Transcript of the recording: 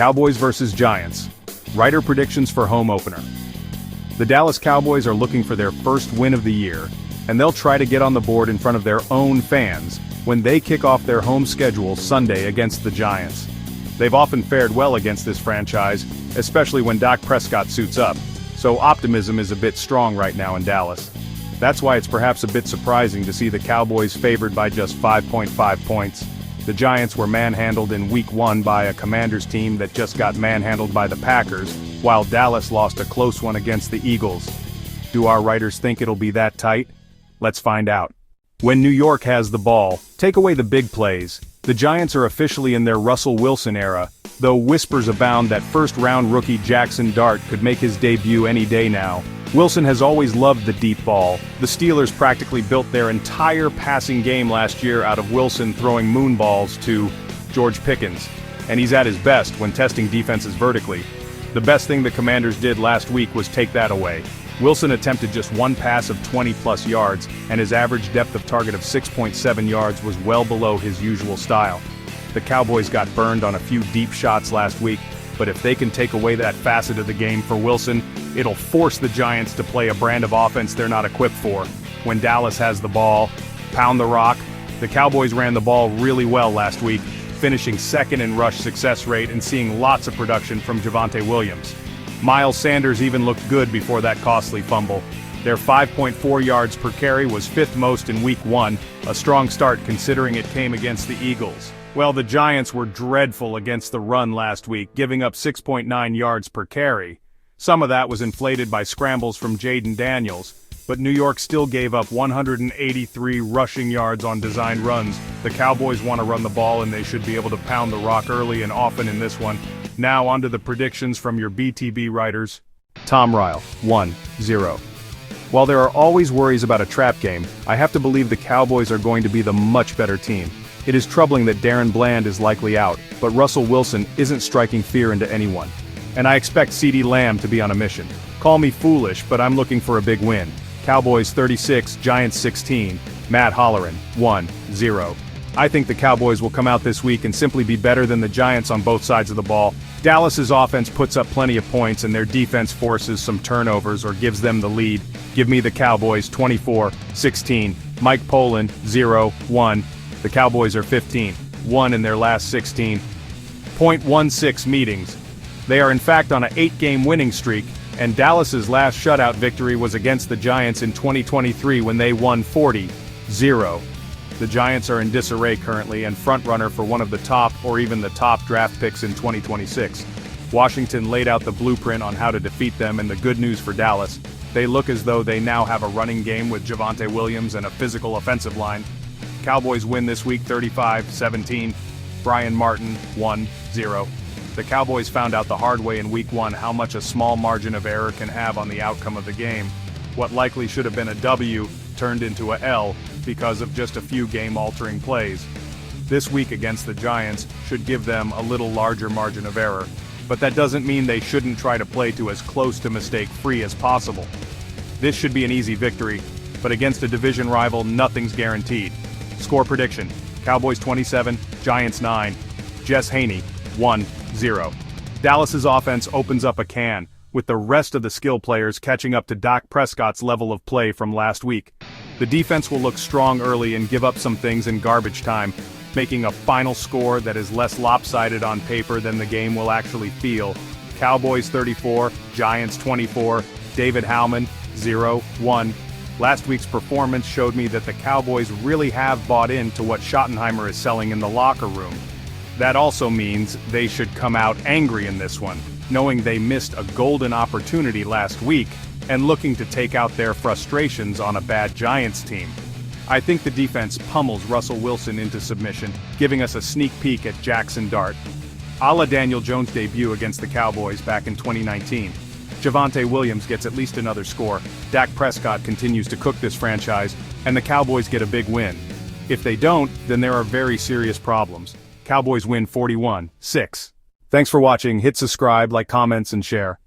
Cowboys versus Giants. Writer predictions for home opener. The Dallas Cowboys are looking for their first win of the year, and they'll try to get on the board in front of their own fans when they kick off their home schedule Sunday against the Giants. They've often fared well against this franchise, especially when Dak Prescott suits up, so optimism is a bit strong right now in Dallas. That's why it's perhaps a bit surprising to see the Cowboys favored by just 5.5 points. The Giants were manhandled in Week 1 by a Commanders team that just got manhandled by the Packers, while Dallas lost a close one against the Eagles. Do our writers think it'll be that tight? Let's find out. When New York has the ball, take away the big plays. The Giants are officially in their Russell Wilson era, though whispers abound that first-round rookie Jackson Dart could make his debut any day now. Wilson has always loved the deep ball. The Steelers practically built their entire passing game last year out of Wilson throwing moonballs to George Pickens, and he's at his best when testing defenses vertically. The best thing the Commanders did last week was take that away. Wilson attempted just one pass of 20-plus yards, and his average depth of target of 6.7 yards was well below his usual style. The Cowboys got burned on a few deep shots last week, but if they can take away that facet of the game for Wilson, it'll force the Giants to play a brand of offense they're not equipped for. When Dallas has the ball, pound the rock. The Cowboys ran the ball really well last week, finishing second in rush success rate and seeing lots of production from Javonte Williams. Miles Sanders even looked good before that costly fumble. Their 5.4 yards per carry was fifth most in Week 1, a strong start considering it came against the Eagles. Well, the Giants were dreadful against the run last week, giving up 6.9 yards per carry. Some of that was inflated by scrambles from Jaden Daniels, but New York still gave up 183 rushing yards on designed runs. The Cowboys want to run the ball, and they should be able to pound the rock early and often in this one. Now onto the predictions from your BTB writers. Tom Ryle, 1-0. While there are always worries about a trap game, I have to believe the Cowboys are going to be the much better team. It is troubling that Darren Bland is likely out, but Russell Wilson isn't striking fear into anyone. And I expect CeeDee Lamb to be on a mission. Call me foolish, but I'm looking for a big win. Cowboys 36, Giants 16, Matt Holleran, 1-0. I think the Cowboys will come out this week and simply be better than the Giants on both sides of the ball. Dallas's offense puts up plenty of points and their defense forces some turnovers or gives them the lead. Give me the Cowboys 24-16. Mike Poland 0-1. The Cowboys are 15-1 in their last 16.16 meetings. They are in fact on an 8-game winning streak, and Dallas's last shutout victory was against the Giants in 2023 when they won 40-0. The Giants are in disarray currently and frontrunner for one of the top or even the top draft picks in 2026. Washington laid out the blueprint on how to defeat them, and the good news for Dallas, they look as though they now have a running game with Javonte Williams and a physical offensive line. Cowboys win this week 35-17. Brian Martin 1-0. The Cowboys found out the hard way in Week 1 how much a small margin of error can have on the outcome of the game. What likely should have been a W turned into a L because of just a few game-altering plays. This week against the Giants should give them a little larger margin of error, but that doesn't mean they shouldn't try to play to as close to mistake-free as possible. This should be an easy victory, but against a division rival, nothing's guaranteed. Score prediction: Cowboys 27, Giants 9. Jess Haney 1-0. Dallas's offense opens up a can, with the rest of the skill players catching up to Dak Prescott's level of play from last week. The defense will look strong early and give up some things in garbage time, making a final score that is less lopsided on paper than the game will actually feel. Cowboys 34, Giants 24, David Howman 0-1. Last week's performance showed me that the Cowboys really have bought into what Schottenheimer is selling in the locker room. That also means they should come out angry in this one, knowing they missed a golden opportunity last week and looking to take out their frustrations on a bad Giants team. I think the defense pummels Russell Wilson into submission, giving us a sneak peek at Jackson Dart, a la Daniel Jones' debut against the Cowboys back in 2019. Javonte Williams gets at least another score, Dak Prescott continues to cook this franchise, and the Cowboys get a big win. If they don't, then there are very serious problems. Cowboys win 41-6. Thanks for watching. Hit subscribe, like, comments, and share.